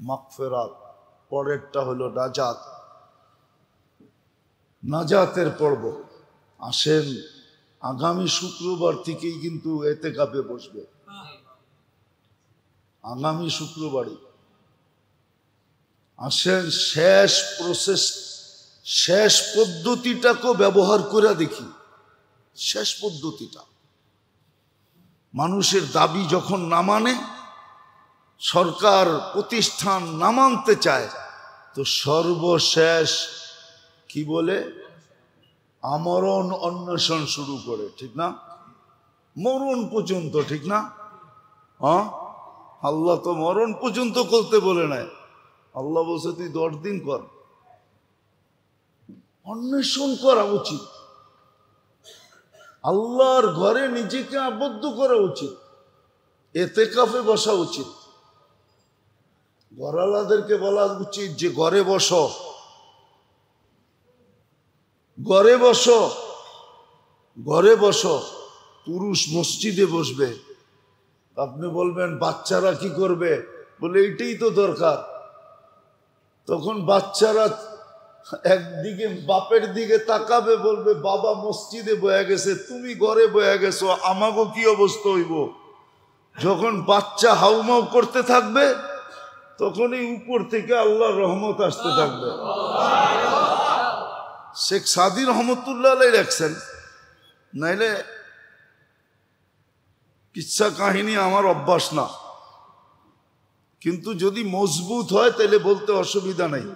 মাগফিরাত, পরেরটা হলো নাজাত। নাজাতের পর্ব। আসেন আগামী শুক্রবার থেকেই কিন্তু এতেকাফে বসবে, আগামী শুক্রবারই। আসেন শেষ প্রসেস, শেষ পদ্ধতিটাকে ব্যবহার করে দেখি। শেষ পদ্ধতিটা, মানুষের দাবি যখন না মানে, সরকার প্রতিষ্ঠান না মানতে চায়, তো সর্বশেষ কি বলে, আমরণ অন্বেষণ শুরু করে, ঠিক না? মরণ পর্যন্ত, ঠিক না? হ্যাঁ, আল্লাহ তো মরণ পর্যন্ত করতে বলে নাই। আল্লাহ বলছে তুই 10 দিন কর। অন্বেষণ করা উচিত, আল্লাহর ঘরে নিজেকে আবদ্ধ করা উচিত, এতেকাফে বসা উচিত। ঘরালাদেরকে বলা উচিত যে ঘরে বসো, ঘরে বসো, ঘরে বসো। পুরুষ মসজিদে বসবে। আপনি বলবেন বাচ্চারা কি করবে? বলে এইটাই তো দরকার। তখন বাচ্চারা একদিকে বাপের দিকে তাকাবে, বলবে বাবা মসজিদে বয়ে গেছে, তুমি ঘরে বয়ে গেছো, আমাকেও কি অবস্থা হইব? যখন বাচ্চা হাউমাউ করতে থাকবে, তখনই উপর থেকে আল্লাহর রহমত আসতে থাকবে। শেখ সাদি রহমতুল্লাহ আলাইহি রাখছেন, নাইলে কিচ্ছা কাহিনী আমার অভ্যাস না, কিন্তু যদি মজবুত হয় তাহলে বলতে অসুবিধা নেই।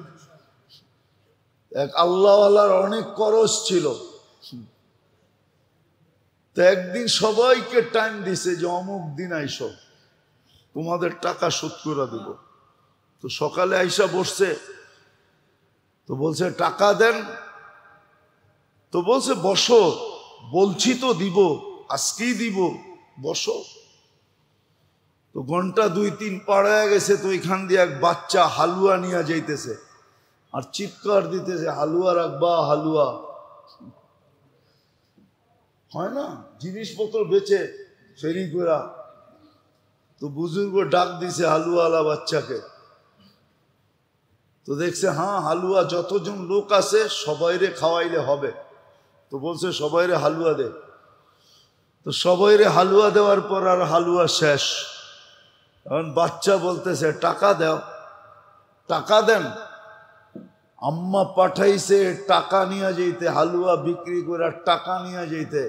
এক আল্লাহওয়ালার অনেক করজ ছিল, তো একদিন সবাইকে টাইম দিছে যে অমুক দিন আইসো, তোমাদের টাকা শোধ করে দেব। তো সকালে আইসা বসছে, তো বলছে টাকা দেন। তো বলছে বসো, বলছি তো দিব, আজকেই দিব, বসো। তো ঘন্টা 2-3 পাড়ায় গেছে, তো ওইখান দিয়ে এক বাচ্চা হালুয়া নিয়ে যাইতেছে আর চিৎকার দিতেছে, হালুয়া রাখবা, হালুয়া। হয় না, জিনিসপত্র বেচে ফেরি করা। তো বুজুর্গ ডাক দিছে হালুয়ালা বাচ্চাকে। তো দেখছে হ্যাঁ হালুয়া, যতজন লোক আছে সবাইরে খাওয়াইলে হবে। তো বলছে সবাইরে হালুয়া দে। তো সবাইরে হালুয়া দেওয়ার পর আর হালুয়া শেষ। এখন বাচ্চা বলতেছে টাকা দাও, টাকা দেন। আম্মা পাঠাইছে টাকা নিয়ে যেতে, হালুয়া বিক্রি করে টাকা নিয়ে যেতে।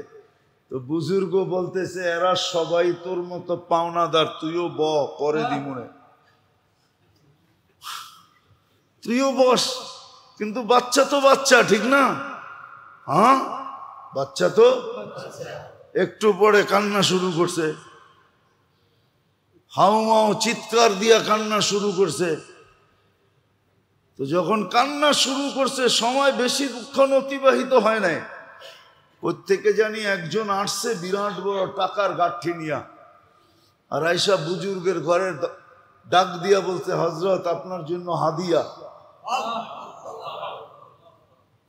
তো বুজুর্গ বলতেছে এরা সবাই তোর মতো পাওনাদার, তুইও ব, পরে দিমুনে, তুইও বস। কিন্তু বাচ্চা তো বাচ্চা, ঠিক না? হ্যাঁ, বাচ্চা তো। একটু পরে কান্না শুরু করছে, হাউমাউ চিৎকার দিয়া কান্না শুরু করছে। তো যখন কান্না শুরু করছে, সময় বেশিক্ষণ অতিবাহিত হয় নাই, প্রত্যেকে জানি একজন আসছে বিরাট বড় টাকার গাঠি নিয়া, আর আইসা বুজুর্গের ঘরের ডাক দিয়া বলছে হযরত আপনার জন্য হাদিয়া।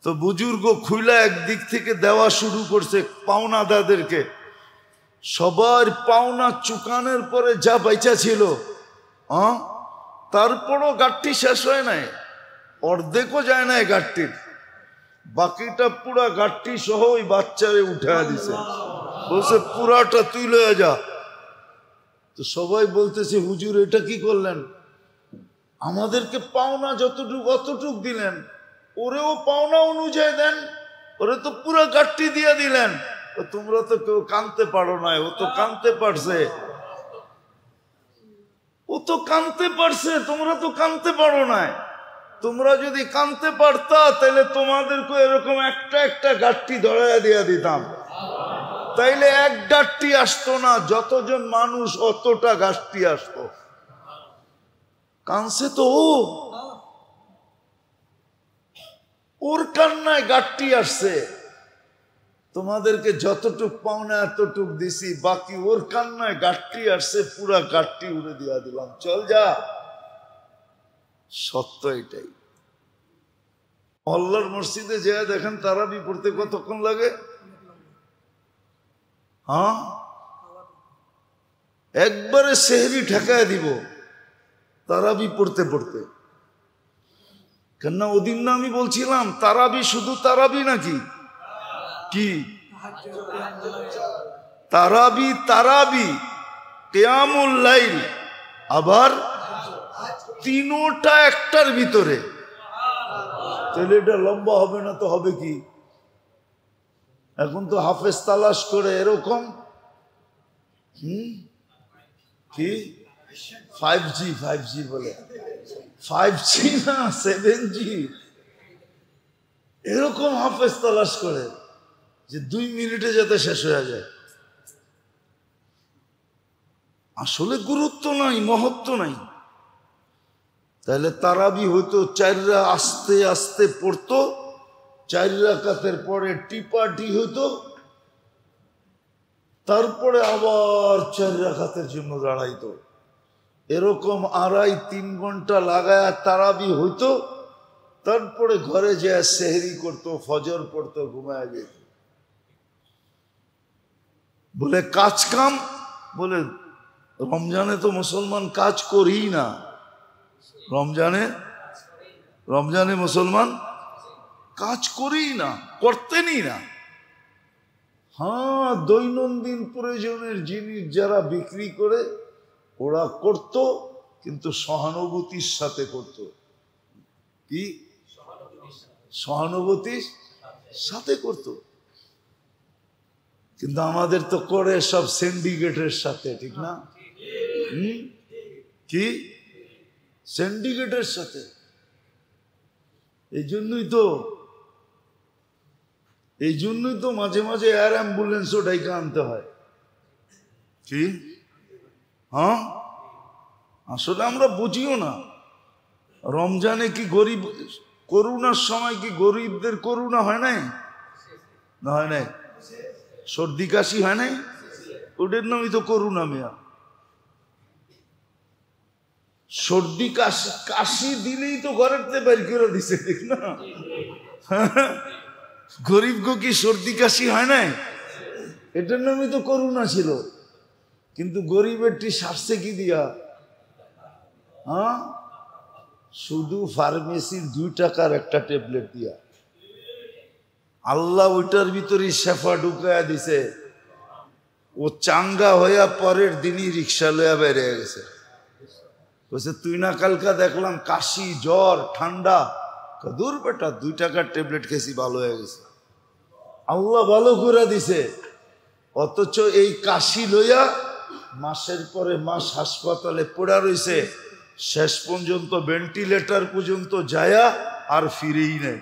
তো বুজুর্গ খুইলা একদিক থেকে দেওয়া শুরু করছে পাওনাদারদেরকে। সবার পাওনা চুকানোর পরে যা বাইচা ছিল, তারপরও গাঠটি শেষ হয় নাই, অর্ধেকও যায় নাই গাঠটির। বাকিটা পুরা গাঠটি সহ ওই বাচ্চারে উঠায় দিছে, বলছে পুরাটা তুই লয়ে যা। তো সবাই বলতেছে হুজুর এটা কি করলেন? আমাদেরকে পাওনা যতটুক অতটুক দিলেন, ওরেও পাওনা অনুযায়ী দেন, ওরে তো পুরা গাঠটি দিয়ে দিলেন। তোমরা তো কেউ কানতে পারো নাই, ও তো কানতে পারছে, ও তো কানতে পারছে, তোমরা তো কানতে পারো নাই। তোমরা যদি কানতে পারতা তাহলে তোমাদেরকে এরকম একটা একটা গাঠটি ধরাইয়া দিয়া দিতাম, তাইলে এক গাঠটি আসতো না, যতজন মানুষ অতটা গাঠটি আসতো। কানছে তো ও, ওর কান্নায় গাঠটি আসছে। তোমাদেরকে যতটুক পাওনা এতটুক দিছি, বাকি ওর কান্নায় গাঠটি আসছে, পুরা গাঠটি উড়ে দিয়া দিলাম, চল যা। সত্য এটাই। আল্লাহর মসজিদে যেয়ে দেখেন তারাবি পড়তে কতক্ষণ লাগে? হ্যাঁ, একবারে সেহরি ঠেকায় দিব, তারাবি পড়তে পড়তে। কেননা ওদিন না আমি বলছিলাম তারাবি শুধু তারাবি নাকি কি? তারাবি তারাবি কিয়ামুল লাইল, আবার তিনোটা একটার ভিতরে। তাহলে এটা লম্বা হবে না তো হবে কি? এখন তো হাফেজ তালাশ করে এরকম কি 5G বলে, 5G না 7G, এরকম হাফেজ তালাশ করে যে 2 মিনিটে যাতে শেষ হয়ে যায়। আসলে গুরুত্ব নাই, মহত্ব নাই। তাহলে তারাবি হইতো 4 আস্তে আস্তে পড়তো, 4 রাকাতের পরে টিপাটি হইতো, তারপরে আবার 4 রাকাতের জন্য দাঁড়াইতো। এরকম 2.5-3 ঘন্টা লাগায় তারাবি হইতো। তারপরে ঘরে যে সেহরি করতো, ফজর পড়তো, ঘুমায় যেত। বলে কাজ কাম, বলে রমজানে তো মুসলমান কাজ করি না। রমজানে মুসলমান কাজ করি না, করতেনই না। হ্যাঁ, দৈনন্দিন প্রয়োজনের জিনিস যারা বিক্রি করে ওরা করত, কিন্তু সহানুভূতির সাথে করত। কি? সহানুভূতির সাথে করত। কিন্তু আমাদের তো করে সব সিন্ডিকেটের সাথে, ঠিক না? কি সিন্ডিকেটের সাথে? এই জন্যই তো মাঝে মাঝে এয়ার অ্যাম্বুলেন্সও ডাইকা আনতে হয়। কি? হ্যাঁ, আসলে আমরা বুঝিও না। রমজানে কি গরিব, করোনার সময় কি গরিবদের করোনা হয় নাই? না হয় নাই? সর্দি কাশি হয় নাই? ওদের নামই তো করোনা মিয়া। সর্দি কাশি দিলেই তো ঘরের থেকে বের করে দিছে, ঠিক না? গরিব গো কি সর্দি কাশি হয় নাই? এটার নামই তো করোনা ছিল। কিন্তু গরিবেরটি সারছে কি দিয়া? হ্যাঁ, শুধু ফার্মেসির 2 টাকার একটা ট্যাবলেট দিয়া। আল্লাহ ওইটার ভিতরে শেফা ঢুকাইয়া দিছে। ও চাঙ্গা হইয়া পরের দিনই রিক্সা লইয়া বেড়ে গেছে। বলছে তুই না কালকা দেখলাম কাশি, জ্বর, ঠান্ডা। দূর বেটা, 2 টাকার ট্যাবলেট খেয়েছি, ভালো হয়ে গেছে। আল্লাহ ভালো করে দিছে। অথচ এই কাশি লইয়া মাসের পরে মাস হাসপাতালে পড়া রইছে। শেষ পর্যন্ত ভেন্টিলেটর পর্যন্ত যায়া আর ফিরেই নেই।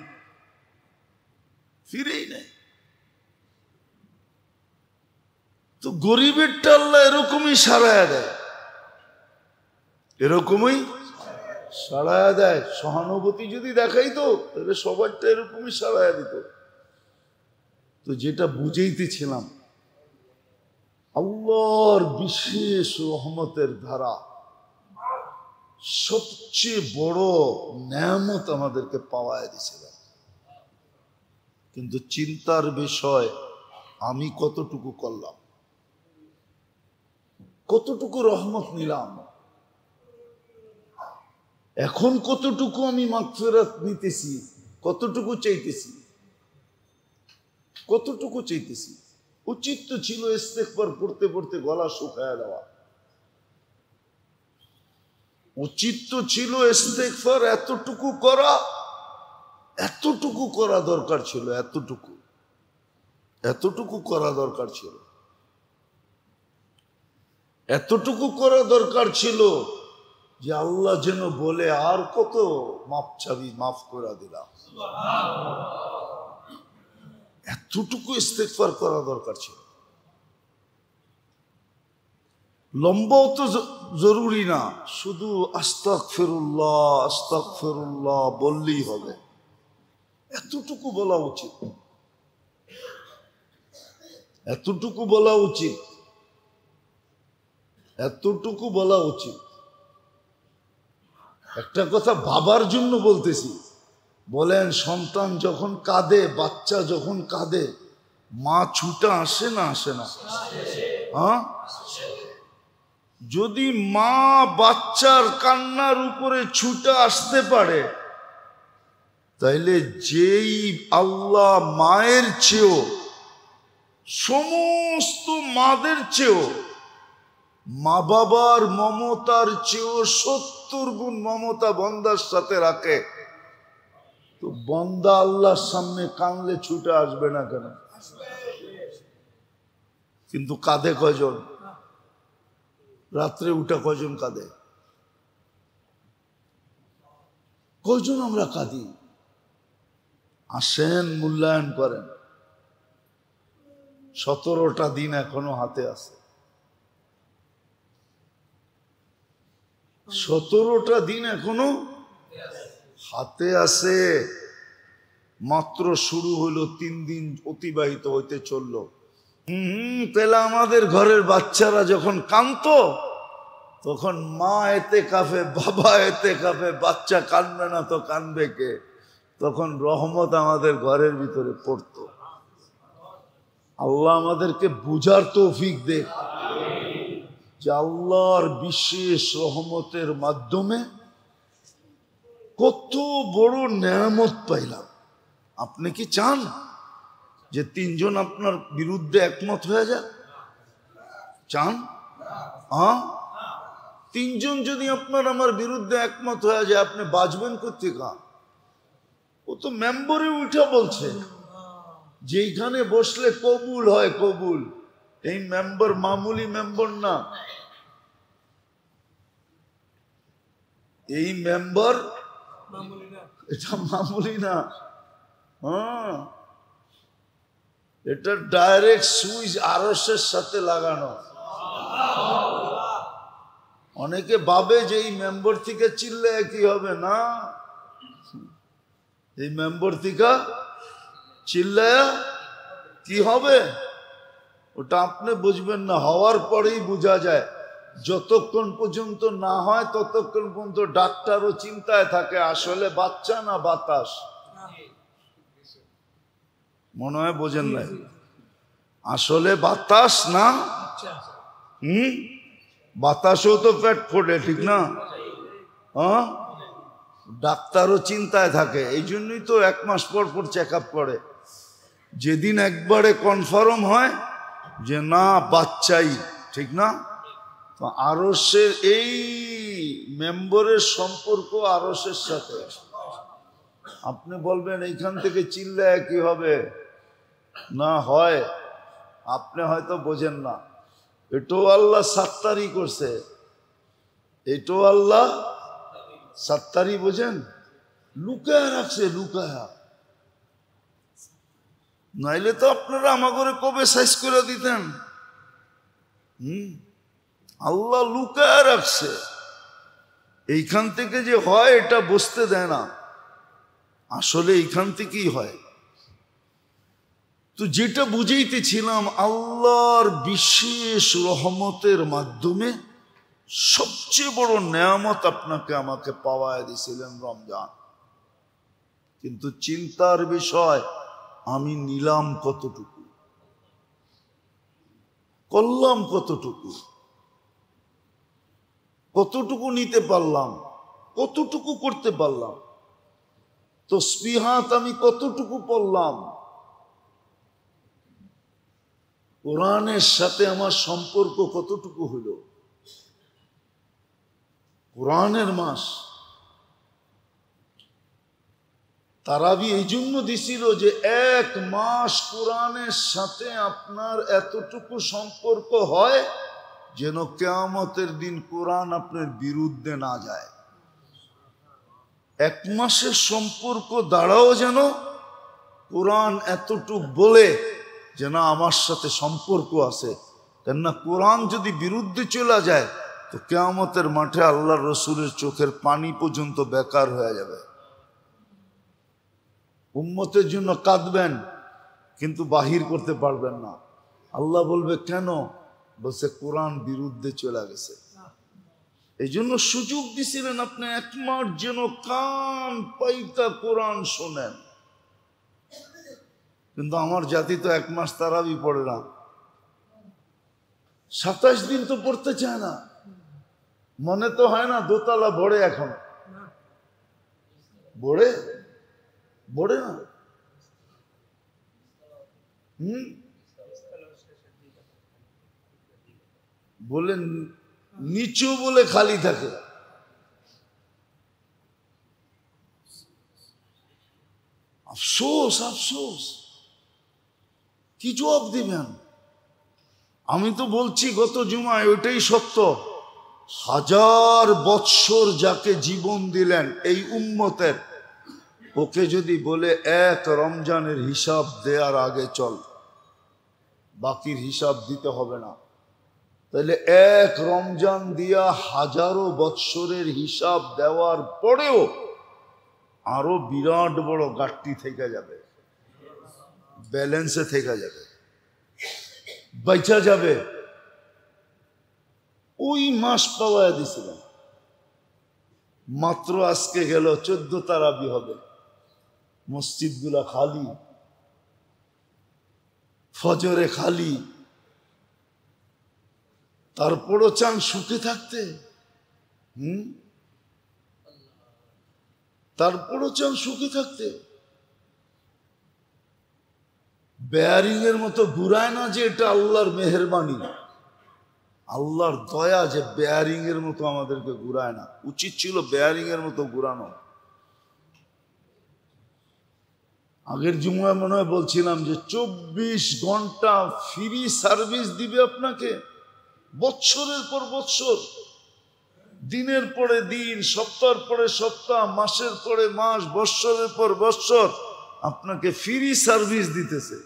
তো গরিবেরটা আল্লাহ এরকমই সারায়া দেয়, এরকমই সারায়া দেয়। সহানুভূতি যদি দেখাইতো তাহলে সবারটা এরকমই সারায়া দিত। তো যেটা বুঝাইতেছিলাম, আল্লাহর বিশেষ রহমতের ধারা, সবচেয়ে বড় নেয়ামত আমাদেরকে পাওয়ায় দিয়েছিলেন। কিন্তু চিন্তার বিষয়, আমি কতটুকু করলাম, কতটুকু রহমত নিলাম, এখন কতটুকু আমি মাগফিরাত নিতেছি, কতটুকু চাইতেছি। উচিত তো ছিল ইস্তেগফার পড়তে পড়তে গলা শুকায় দেওয়া। উচিত তো ছিল ইস্তেগফার এতটুকু করা দরকার ছিল। এতটুকু করা দরকার ছিল যে আল্লাহ যেন বলে আর কত মাপ চাবি, মাফ করে দিলাম। এতটুকু ইস্তেগফার করা দরকার ছিল। লম্বাও তো জরুরি না, শুধু আস্তাগফিরুল্লাহ বললেই হবে। এতটুকু বলা উচিত। একটা কথা বাবার জন্য বলতেছি, বলেন সন্তান যখন কাঁদে, বাচ্চা যখন কাঁদে, মা ছুটা আসে না? হ্যাঁ, যদি মা বাচ্চার কান্নার উপরে ছুটে আসতে পারে, তাইলে যেই আল্লাহ মায়ের চেয়েও, সমস্ত মাদের চেয়েও, মা বাবার মমতার চেয়েও 70 গুণ মমতা বন্দার সাথে রাখে, তো বন্দা আল্লাহর সামনে কানলে ছুটে আসবে না কেন? কিন্তু কাঁদে কয়জন? রাত্রে উঠা কয়জন কাঁদে? কয়জন আমরা কাঁদি? আসেন, মূল্যায়ন করেন। 17টা দিন এখনো হাতে আছে। 17টা দিন এখনো হাতে আছে। মাত্র শুরু হলো, 3 দিন অতিবাহিত হইতে চললো। তাহলে আমাদের ঘরের বাচ্চারা যখন কাঁদতো, তখন মা এতে কাফে, বাবা এতে কাফে, বাচ্চা কাঁদবে না তো কাঁদবে কে? তখন রহমত আমাদের ঘরের ভিতরে পড়তো। আল্লাহ আমাদেরকে বুঝার তৌফিক দে যে আল্লাহর বিশেষ রহমতের মাধ্যমে কত বড় নেয়ামত পাইলাম। আপনি কি চান যে 3 জন আপনার বিরুদ্ধে একমত হয়ে যায়? চান? হ্যাঁ, 3 জন যদি আপনার আমার বিরুদ্ধে একমত হয়ে যায়, আপনি বাঁচবেন কোত্থেকে? ও তো মেম্বরে উঠে বলছে যেইখানে বসলে কবুল হয়, কবুল। এই মেম্বার মামুলি মেম্বার না, এই মেম্বার এটা মামুলি না। হ্যাঁ, এটা ডাইরেক্ট সুইচ আরশের সাথে লাগানো। অনেকে ভাবে যে এই মেম্বার থেকে চিল্লে কি হবে, না, এই মেম্বার থেকে চিল্লায়া কি হবে ওটা আপনি বুঝবেন না, হওয়ার পরেই বোঝা যায়। যতক্ষণ পর্যন্ত না হয় ততক্ষণ পর্যন্ত ডাক্তারও চিন্তায় থাকে আসলে বাচ্চা না বাতাস। মনে হয় বোঝেন না, আসলে বাতাস না। বাতাসও তো পেট ফোটে, ঠিক না? হ্যাঁ, ডাক্তারও চিন্তায় থাকে। এই জন্যই তো 1 মাস পর পর চেক আপ করে। যেদিন একবারে কনফার্ম হয় যে না বাচ্চাই, ঠিক না? তো আরশের এই মেম্বরের সম্পর্ক আরশের সাথে। আপনি বলবেন এইখান থেকে চিল্লায় কি হবে, না হয় আপনি হয়তো বোঝেন না। এটাও আল্লাহ সাত্তারি করছে, এটাও আল্লাহ সাত্তারি, বোঝেন? লুকায়া রাখছে, লুকায়া। নাইলে তো আপনারা আমাকে কবে সাইজ করে দিতেন। আল্লাহ লুকায়া রাখছে। এইখান থেকে যে হয় এটা বুঝতে দেয় না, আসলে এইখান থেকেই হয়। তো যেটা বুঝাইতেছিলাম, আল্লাহর বিশেষ রহমতের মাধ্যমে সবচেয়ে বড় নেয়ামত আপনাকে আমাকে পাওয়ায় দিয়েছিলেন রমজান। কিন্তু চিন্তার বিষয়, আমি নিলাম কতটুকু, করলাম কতটুকু, কতটুকু নিতে পারলাম, কতটুকু করতে পারলাম, তাসবিহাত আমি কতটুকু পড়লাম, কোরআনের সাথে আমার সম্পর্ক কতটুকু হলো। কোরআনের মাস, তারাবি এই জন্য দিছিল যে 1 মাস কোরআনের সাথে আপনার এতটুকু সম্পর্ক হয় যেন কিয়ামতের দিন কোরআন আপনার বিরুদ্ধে না যায়। 1 মাসের সম্পর্ক দ্বারাও যেন কোরআন এতটুক বলে যে না আমার সাথে সম্পর্ক আছে। কেননা কোরআন যদি বিরুদ্ধে চলে যায় তো কিয়ামতের মাঠে আল্লাহর রসুলের চোখের পানি পর্যন্ত বেকার হয়ে যাবে। উম্মতের জন্য কাঁদবেন কিন্তু বাহির করতে পারবেন না। আল্লাহ বলবে কেন? বলছে কোরআন বিরুদ্ধে চলে গেছে। এই জন্য সুযোগ দিছিলেন আপনি 1 মাস যেন কান পাইতা কোরআন শোনেন। কিন্তু আমার জাতি তো 1 মাস তারাবি পড়ে না, 27 দিন তো পড়তে চায় না। মনে তো হয় না দোতলা ভরে, এখন ভরে ভরে না। বলেন নিচু বলে খালি থাকে। আফসোস আফসোস, কি জবাব দিবেন? আমি তো বলছি গত জুমায়, ওইটাই সত্য। 1000 বৎসর যাকে জীবন দিলেন এই উম্মতের, ওকে যদি বলে এক রমজানের হিসাব দেওয়ার আগে চল, বাকির হিসাব দিতে হবে না, তাহলে এক রমজান দিয়া 1000 বৎসরের হিসাব দেওয়ার পরেও আরো বিরাট বড় ঘাটতি থেকে যাবে, ব্যালেন্সে থেকে যাবে, বাইচা যাবে। ওই মাস পাওয়া দিছিলেন, মাত্র আজকে গেল 14 তারাবি হবে, মসজিদগুলা খালি, ফজরে খালি, তারপরও চান সুখে থাকতে। তারপরও চান সুখে থাকতে। বেয়ারিং এর মতো ঘুরায় না যে এটা আল্লাহর মেহেরবানি, আল্লাহর দয়া যে বেয়ারিং এর মতো আমাদেরকে ঘুরায় না। উচিত ছিল বেয়ারিং এর মতো ঘুরানো। আগের জুমায় মনে হয় বলছিলাম যে 24 ঘন্টা ফ্রি সার্ভিস দিবে আপনাকে, বৎসরের পর বৎসর, দিনের পরে দিন, সপ্তাহের পরে সপ্তাহ, মাসের পরে মাস, বৎসরের পর বৎসর আপনাকে ফ্রি সার্ভিস দিতেছে।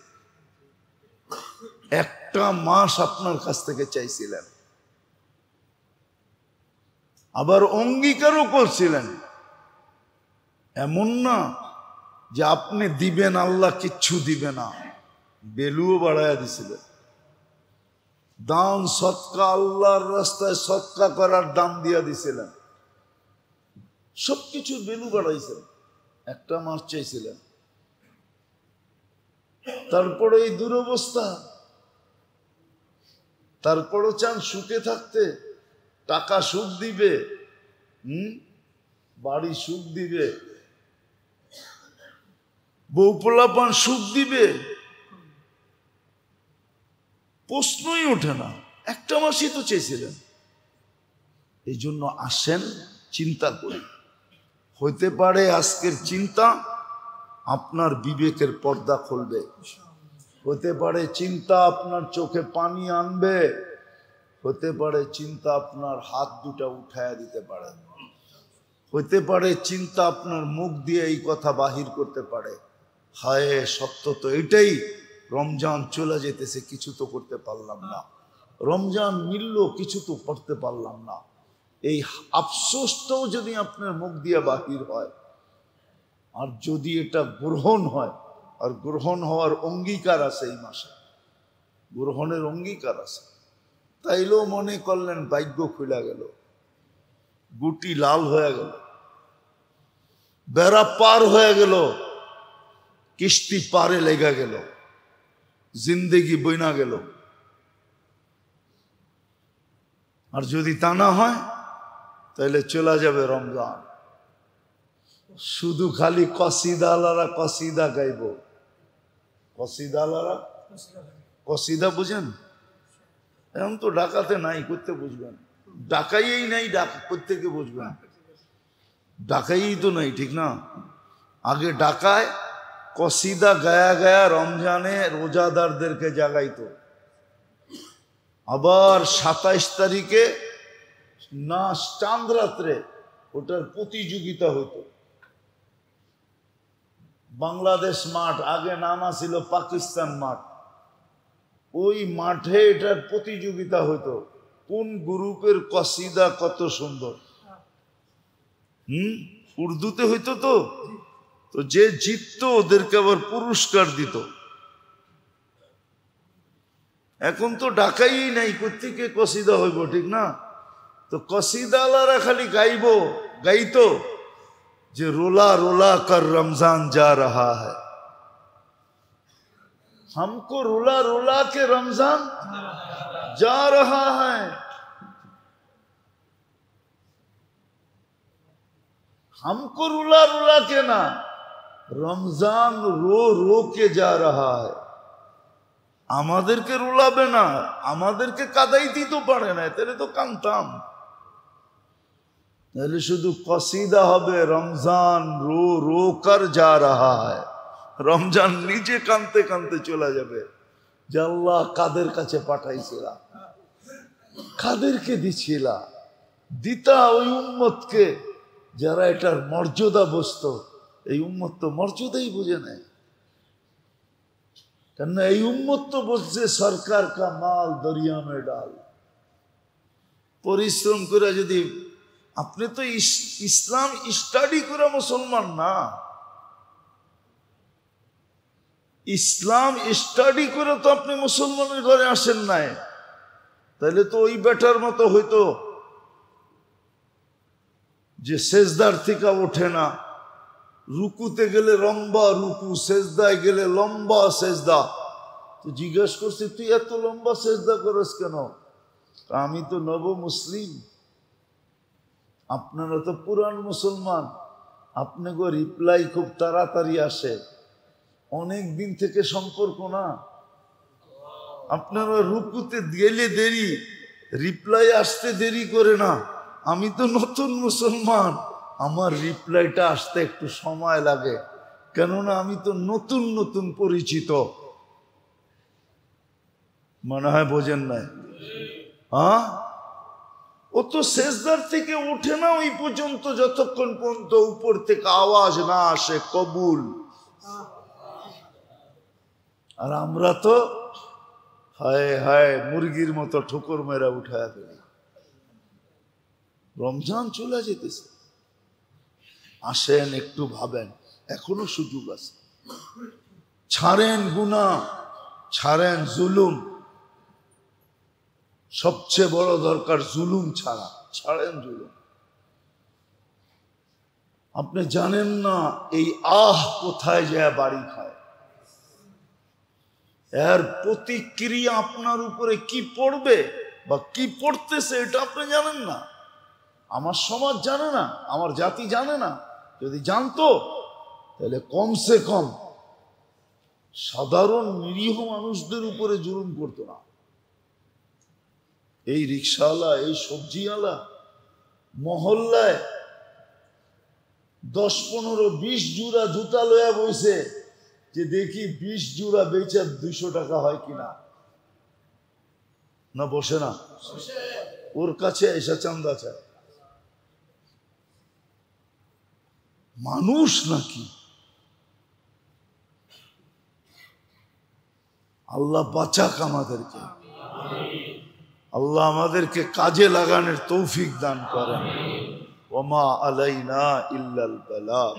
একটা মাস আপনার কাছ থেকে চাইছিলেন, আবার অঙ্গীকারও করছিলেন। এমন না যে আপনি দিবেন আল্লাহ কিচ্ছু দিবে না, বেলুও বাড়াইয়া দিছিলেন। দান সৎকা, আল্লাহর রাস্তায় সৎকা করার দাম দিয়া দিছিলেন, সবকিছুর বেলু বাড়াইছেন, একটা মাস চাইছিলেন। তারপরে এই দুরবস্থা, তারপরও চান সুখে থাকতে। টাকা সুখ দিবে, বাড়ি সুখ দিবে, বউ পোলাপান সুখ দিবে, প্রশ্নই ওঠে না। একটা মাসই তো চেয়েছিলেন। এই জন্য আসেন চিন্তা করি। হইতে পারে আজকের চিন্তা আপনার বিবেকের পর্দা খুলবে, হতে পারে চিন্তা আপনার চোখে পানি আনবে, হতে পারে চিন্তা আপনার হাত দুটা উঠায়া দিতে পারে, হতে পারে চিন্তা আপনার মুখ দিয়ে এই কথা বাহির করতে পারে, হায় সত্য তো এটাই, রমজান চলে যেতেছে, কিছু তো করতে পারলাম না, রমজান মিলল, কিছু তো করতে পারলাম না। এই আফসোসটাও যদি আপনার মুখ দিয়ে বাহির হয়, আর যদি এটা গ্রহণ হয়, আর গ্রহণ হওয়ার অঙ্গীকার আছে, এই মাসে গ্রহণের অঙ্গীকার আছে, তাইলেও মনে করলেন ভাগ্য খুলে গেল, গুটি লাল হয়ে গেল, বেড়া পার হয়ে গেল, কিস্তি পারে লেগে গেল, জিন্দেগি বইনা গেল। আর যদি তা না হয় তাহলে চলে যাবে রমজান, শুধু খালি কসিদালারা কসিদা গাইব। কসিদালারা কসিদা বুঝেন? এখন তো ডাকাতে নাই, করতে বুঝবেন, ডাকাইই নাই, প্রত্যেকে বুঝবেন, ডাকাই তো নাই, ঠিক না? আগে ডাকায় কসিদা গায়া গায়া রমজানে রোজাদারদেরকে জাগাইতো, আবার 27 তারিখে নাচ চাঁদ রাত্রে ওটার প্রতিযোগিতা হতো। বাংলাদেশ মাঠ, আগে নাম ছিল পাকিস্তান মাঠ, ওই মাঠে এটার প্রতিযোগিতা হতো, কোন গ্রুপের কসিদা কত সুন্দর। উর্দুতে হইতো তো, তো যে জিততো ওদেরকে আবার পুরস্কার দিত। এখন তো ডাকাই নাই, কোত্থেকে কসিদা হইব, ঠিক না? তো কসিদালারা খালি গাইতো যে रोला रोला कर रमजान जा रहा है, हमको रुला रुला के रमजान जा रहा है। हमको रुला रुला के ना रमजान रो रो के जा रहा है আমাদেরকে রুলাবে না আমাদেরকে কাদাইতেই তো পারে না তাহলে তো কানতাম তাহলে শুধু কসিদা হবে রমজান রো রো কর যা রাহা হ্যায় রমজান নিজে কানতে কানতে চলে যাবে যে আল্লাহ কাদের কাছে পাঠাইছিলা কাদেরকে দিছিলা দিতা ওই উম্মতকে যারা এটার মর্যাদা বুঝতো এই উম্মত তো মর্যাদাই বুঝে নেয় কেননা এই উম্মত তো বুঝছে সরকার কা মাল দরিয়া মে ডাল পরিশ্রম করে যদি আপনি তো ইসলাম স্টাডি করে মুসলমান না ইসলাম স্টাডি করে তো আপনি মুসলমানের ঘরে আসেন নাই তাহলে তো ওই বেটার মতো হইতো যে সেজদার থেকে ওঠে না রুকুতে গেলে লম্বা রুকু সেজদায় গেলে লম্বা সেজদা তো জিজ্ঞেস করছি তুই এত লম্বা সেজদা করিস কেন আমি তো নব মুসলিম আপনারা তো পুরান মুসলমান আপনাকে রিপ্লাই খুব তাড়াতাড়ি আসে অনেক দিন থেকে সম্পর্ক না আপনারা রুকুতে গেলে দেরি রিপ্লাই আসতে দেরি করে না আমি তো নতুন মুসলমান আমার রিপ্লাইটা আসতে একটু সময় লাগে কেননা আমি তো নতুন নতুন পরিচিত মনে হয় বোঝেন নাই হ্যাঁ ও তো সেজদার থেকে উঠে না ওই পর্যন্ত যতক্ষণ পর্যন্ত উপর থেকে আওয়াজ না আসে কবুল আর আমরা তো হায় হায় মুরগির মতো ঠোকর মেরা উঠায় ফেলি রমজান চলে যেতেছে আসেন একটু ভাবেন এখনো সুযোগ আছে ছাড়েন গুনাহ ছাড়েন জুলুম সবচেয়ে বড় দরকার জুলুম ছাড়া ছাড়েন জুলুম আপনি জানেন না এই কোথায় যায় বাড়ি খায় এর প্রতিক্রিয়া আপনার উপরে কি পড়বে বা কি পড়তেছে এটা আপনি জানেন না আমার সমাজ জানে না আমার জাতি জানে না যদি জানতো তাহলে কমসে কম সাধারণ নিরীহ মানুষদের উপরে জুলুম করতো না এই রিকশাওয়ালা এই সবজিওয়ালা মহল্লায় 10-15-20 জোড়া জুতা লয়া বইছে যে দেখি 20 জোড়া বেচে 200 টাকা হয় কিনা না বসে না ওর কাছে এসে চান্দা চায় মানুষ নাকি আল্লাহ বাঁচাক আমাদেরকে আল্লাহ আমাদেরকে কাজে লাগানোর তৌফিক দান করেন ওমা আলাইনা ইল্লাল বালাগ